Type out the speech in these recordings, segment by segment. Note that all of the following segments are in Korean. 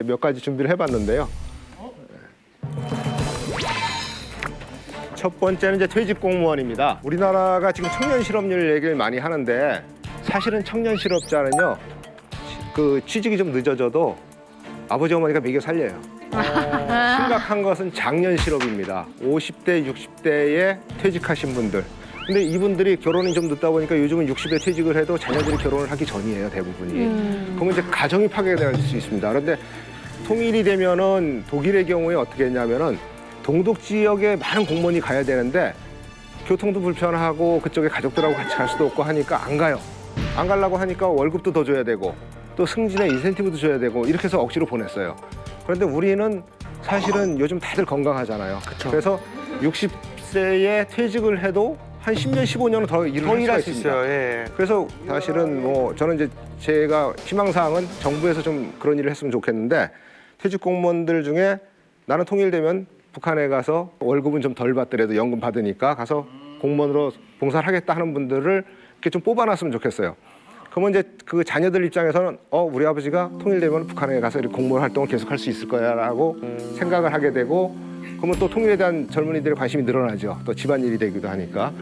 몇 가지 준비를 해봤는데요. 첫 번째는 이제 퇴직 공무원입니다. 우리나라가 지금 청년 실업률 얘기를 많이 하는데 사실은 청년 실업자는요, 그 취직이 좀 늦어져도 아버지 어머니가 먹여 살려요. 심각한 것은 장년 실업입니다. 50대, 60대에 퇴직하신 분들. 근데 이분들이 결혼이 좀 늦다 보니까 요즘은 60에 퇴직을 해도 자녀들이 결혼을 하기 전이에요, 대부분이. 그러면 이제 가정이 파괴될 수 있습니다. 그런데 통일이 되면은 독일의 경우에 어떻게 했냐면은 동독 지역에 많은 공무원이 가야 되는데 교통도 불편하고 그쪽에 가족들하고 같이 갈 수도 없고 하니까 안 가요. 안 가려고 하니까 월급도 더 줘야 되고 또 승진의 인센티브도 줘야 되고 이렇게 해서 억지로 보냈어요. 그런데 우리는 사실은 요즘 다들 건강하잖아요. 그쵸. 그래서 60세에 퇴직을 해도 한 10년, 15년은 더 일을 할 수가 있습니다. 있어요. 예. 그래서 사실은 뭐 저는 이제 제가 희망사항은 정부에서 좀 그런 일을 했으면 좋겠는데 퇴직 공무원들 중에 나는 통일되면 북한에 가서 월급은 좀 덜 받더라도 연금 받으니까 가서 공무원으로 봉사를 하겠다 하는 분들을 이렇게 좀 뽑아놨으면 좋겠어요. 그러면 이제 그 자녀들 입장에서는 우리 아버지가 통일되면 북한에 가서 이렇게 공무원 활동을 계속할 수 있을 거야라고 생각을 하게 되고 그러면 또 통일에 대한 젊은이들의 관심이 늘어나죠. 또 집안일이 되기도 하니까.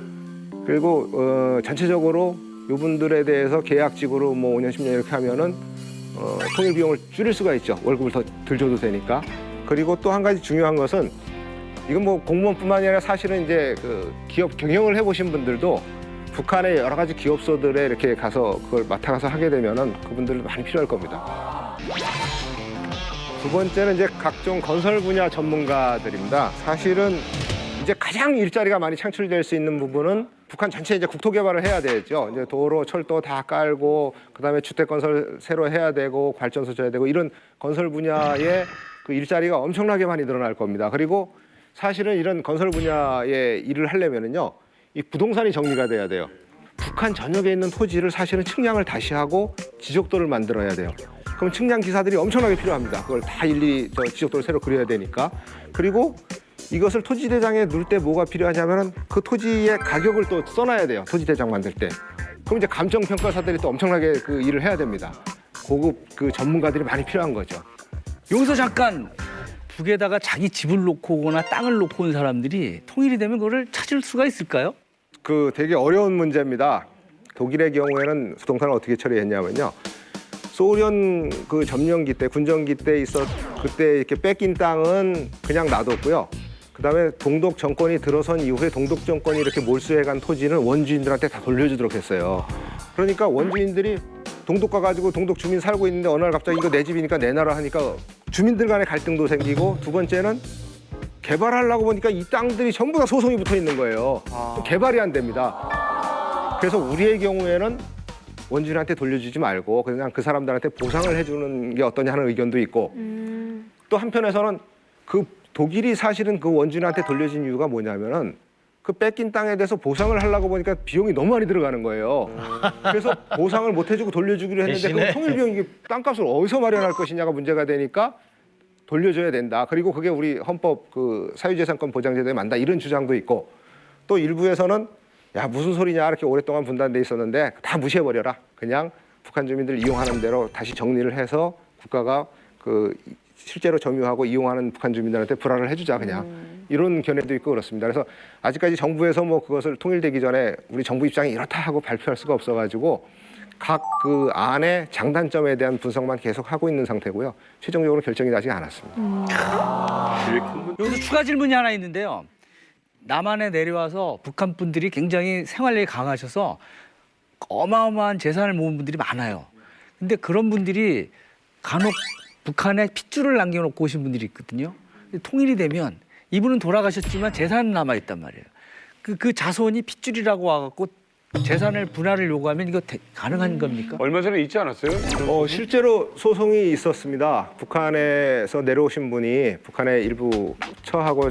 그리고 전체적으로 이분들에 대해서 계약직으로 뭐 5년, 10년 이렇게 하면은 통일 비용을 줄일 수가 있죠. 월급을 더 덜 줘도 되니까. 그리고 또 한 가지 중요한 것은 이건 뭐 공무원뿐만이 아니라 사실은 이제 그 기업 경영을 해보신 분들도 북한의 여러 가지 기업소들에 이렇게 가서 그걸 맡아가서 하게 되면은 그분들 많이 필요할 겁니다. 두 번째는 이제 각종 건설 분야 전문가들입니다. 사실은 이제 가장 일자리가 많이 창출될 수 있는 부분은 북한 전체 이제 국토 개발을 해야 되죠. 이제 도로, 철도 다 깔고 그다음에 주택 건설 새로 해야 되고 발전소 져야 되고 이런 건설 분야에 그 일자리가 엄청나게 많이 늘어날 겁니다. 그리고 사실은 이런 건설 분야의 일을 하려면은요, 이 부동산이 정리가 돼야 돼요. 북한 전역에 있는 토지를 사실은 측량을 다시 하고 지적도를 만들어야 돼요. 그럼 측량 기사들이 엄청나게 필요합니다. 그걸 다 일일이 지적도를 새로 그려야 되니까. 그리고 이것을 토지대장에 넣을 때 뭐가 필요하냐면은 그 토지의 가격을 또 써놔야 돼요. 토지대장 만들 때. 그럼 이제 감정평가사들이 또 엄청나게 그 일을 해야 됩니다. 고급 그 전문가들이 많이 필요한 거죠. 여기서 잠깐 북에다가 자기 집을 놓고 오거나 땅을 놓고 온 사람들이 통일이 되면 그거를 찾을 수가 있을까요? 그 되게 어려운 문제입니다. 독일의 경우에는 부동산을 어떻게 처리했냐면요. 소련 그 점령기 때, 군정기 때 그때 이렇게 뺏긴 땅은 그냥 놔뒀고요. 그다음에 동독 정권이 들어선 이후에 동독 정권이 이렇게 몰수해간 토지는 원주인들한테 다 돌려주도록 했어요. 그러니까 원주인들이 동독 가가지고 동독 주민 살고 있는데 어느 날 갑자기 이거 내 집이니까 내놔라 하니까 주민들 간의 갈등도 생기고 두 번째는 개발하려고 보니까 이 땅들이 전부 다 소송이 붙어 있는 거예요. 개발이 안 됩니다. 그래서 우리의 경우에는 원주민한테 돌려주지 말고 그냥 그 사람들한테 보상을 해주는 게 어떠냐 하는 의견도 있고 또 한편에서는 그 독일이 사실은 그 원주민한테 돌려준 이유가 뭐냐면은 그 뺏긴 땅에 대해서 보상을 하려고 보니까 비용이 너무 많이 들어가는 거예요. 그래서 보상을 못 해주고 돌려주기로 했는데 그럼 통일 비용 이게 땅값을 어디서 마련할 것이냐가 문제가 되니까 돌려줘야 된다. 그리고 그게 우리 헌법 그 사유재산권 보장제도에 맞다 이런 주장도 있고 또 일부에서는 야 무슨 소리냐 이렇게 오랫동안 분단돼 있었는데 다 무시해버려라. 그냥 북한 주민들 이용하는 대로 다시 정리를 해서 국가가 그 실제로 점유하고 이용하는 북한 주민들한테 불화를 해주자 그냥 이런 견해도 있고 그렇습니다. 그래서 아직까지 정부에서 뭐 그것을 통일되기 전에 우리 정부 입장이 이렇다 하고 발표할 수가 없어가지고 각 그 안의 장단점에 대한 분석만 계속 하고 있는 상태고요. 최종적으로 결정이 나지 않았습니다. 여기서 추가 질문이 하나 있는데요. 남한에 내려와서 북한 분들이 굉장히 생활력이 강하셔서 어마어마한 재산을 모은 분들이 많아요. 근데 그런 분들이 간혹 북한에 핏줄을 남겨놓고 오신 분들이 있거든요. 통일이 되면 이분은 돌아가셨지만 재산은 남아있단 말이에요. 그 자손이 핏줄이라고 와갖고 재산을 분할을 요구하면 이거 가능한 겁니까? 얼마 전에 있지 않았어요? 실제로 소송이 있었습니다. 북한에서 내려오신 분이 북한에 일부 처하고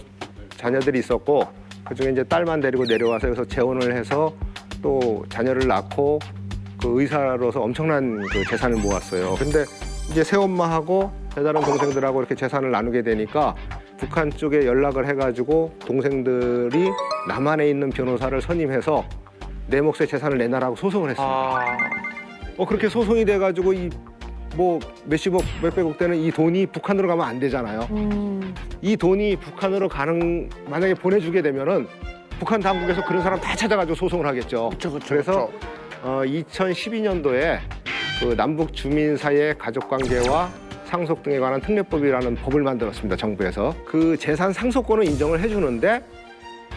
자녀들이 있었고 그중에 이제 딸만 데리고 내려와서 여기서 재혼을 해서 또 자녀를 낳고 그 의사로서 엄청난 그 재산을 모았어요. 근데 이제 새엄마하고 배다른 동생들하고 이렇게 재산을 나누게 되니까 북한 쪽에 연락을 해가지고 동생들이 남한에 있는 변호사를 선임해서 내 몫의 재산을 내놔라고 소송을 했습니다. 그렇게 소송이 돼가지고 이 뭐 몇십억, 몇백억 되는 이 돈이 북한으로 가면 안 되잖아요. 이 돈이 북한으로 만약에 보내주게 되면은 북한 당국에서 그런 사람 다 찾아가지고 소송을 하겠죠. 그래서 2012년도에 그 남북 주민 사이의 가족 관계와 상속 등에 관한 특례법이라는 법을 만들었습니다. 정부에서. 그 재산 상속권을 인정을 해주는데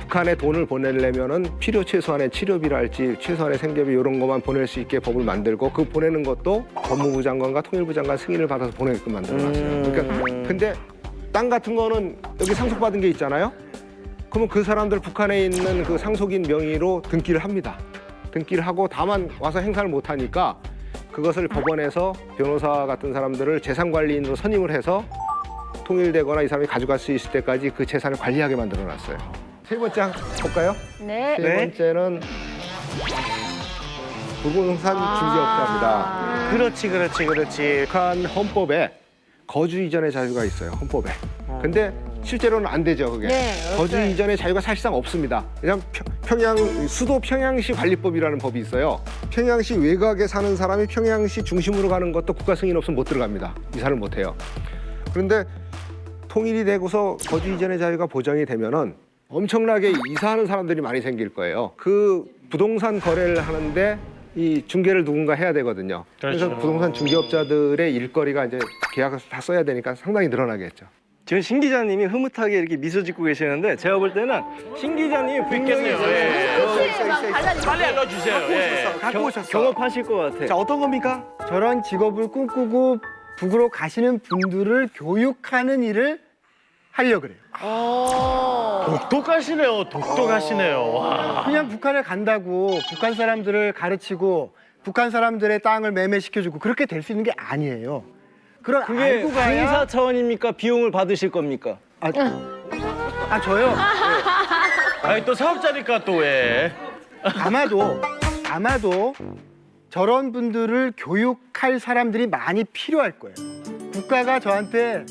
북한에 돈을 보내려면은 필요 최소한의 치료비랄지 최소한의 생계비 이런 것만 보낼 수 있게 법을 만들고 그 보내는 것도 법무부 장관과 통일부 장관 승인을 받아서 보내게끔 만들어놨어요. 그러니까 근데 땅 같은 거는 여기 상속받은 게 있잖아요. 그러면 그 사람들 북한에 있는 그 상속인 명의로 등기를 합니다. 등기를 하고 다만 와서 행사를 못 하니까 그것을 법원에서 변호사 같은 사람들을 재산관리인으로 선임을 해서 통일되거나 이 사람이 가져갈 수 있을 때까지 그 재산을 관리하게 만들어놨어요. 세 번째 볼까요? 네. 세 번째는 부동산 중개업자입니다. 그렇지. 북한 헌법에 거주 이전의 자유가 있어요. 헌법에. 근데 실제로는 안 되죠, 그게. 네, 거주 이전의 자유가 사실상 없습니다. 그냥 수도 평양시 관리법이라는 법이 있어요. 평양시 외곽에 사는 사람이 평양시 중심으로 가는 것도 국가 승인 없으면 못 들어갑니다. 이사를 못 해요. 그런데 통일이 되고서 거주 이전의 자유가 보장이 되면은 엄청나게 이사하는 사람들이 많이 생길 거예요. 그 부동산 거래를 하는데 이 중개를 누군가 해야 되거든요. 그래서 부동산 중개업자들의 일거리가 이제 계약을 다 써야 되니까 상당히 늘어나겠죠. 지금 신 기자님이 흐뭇하게 이렇게 미소 짓고 계시는데 제가 볼 때는 신 기자님이 분명히 빨리 알려주세요. 갖고 오셨어. 경험하실 것 같아. 자, 어떤 겁니까? 저런 직업을 꿈꾸고 북으로 가시는 분들을 교육하는 일을 하려고 그래요. 독특하시네요. 와. 그냥 북한에 간다고 북한 사람들을 가르치고 북한 사람들의 땅을 매매시켜주고 그렇게 될 수 있는 게 아니에요. 그런 그게 알고 가야 공사 차원입니까? 비용을 받으실 겁니까? 저요? 아니 또 사업자니까 또 왜? 아마도 저런 분들을 교육할 사람들이 많이 필요할 거예요. 국가가 저한테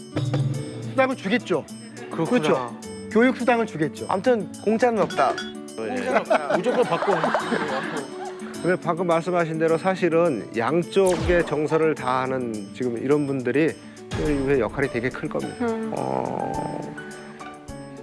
수당을 주겠죠. 그렇죠. 교육 수당을 주겠죠. 아무튼 공짜는 없다. 무조건 받고. 근데 방금 말씀하신 대로 사실은 양쪽의 정서를 다하는 지금 이런 분들이 통일 역할이 되게 클 겁니다.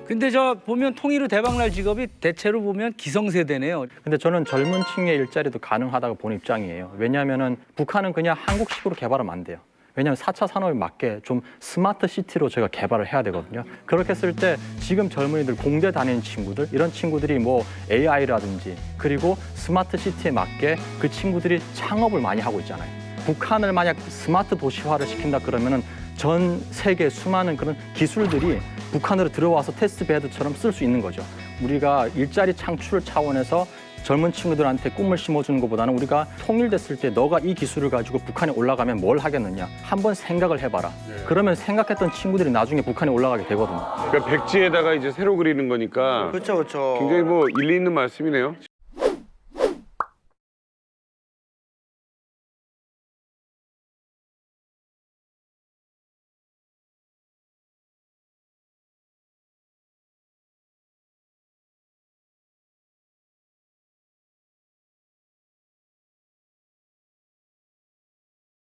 근데 저 보면 통일후 대박날 직업이 대체로 보면 기성세대네요. 근데 저는 젊은 층의 일자리도 가능하다고 보는 입장이에요. 왜냐하면은 북한은 그냥 한국식으로 개발하면 안 돼요. 왜냐하면 4차 산업에 맞게 좀 스마트 시티로 저희가 개발을 해야 되거든요. 그렇게 했을 때 지금 젊은이들 공대 다니는 친구들, 이런 친구들이 뭐 AI라든지 그리고 스마트 시티에 맞게 그 친구들이 창업을 많이 하고 있잖아요. 북한을 만약 스마트 도시화를 시킨다 그러면은 전 세계 수많은 그런 기술들이 북한으로 들어와서 테스트 베드처럼 쓸 수 있는 거죠. 우리가 일자리 창출 차원에서 젊은 친구들한테 꿈을 심어주는 것보다는 우리가 통일됐을 때 너가 이 기술을 가지고 북한에 올라가면 뭘 하겠느냐 한번 생각을 해봐라. 그러면 생각했던 친구들이 나중에 북한에 올라가게 되거든요. 그러니까 백지에다가 이제 새로 그리는 거니까 그렇죠. 굉장히 뭐 일리 있는 말씀이네요.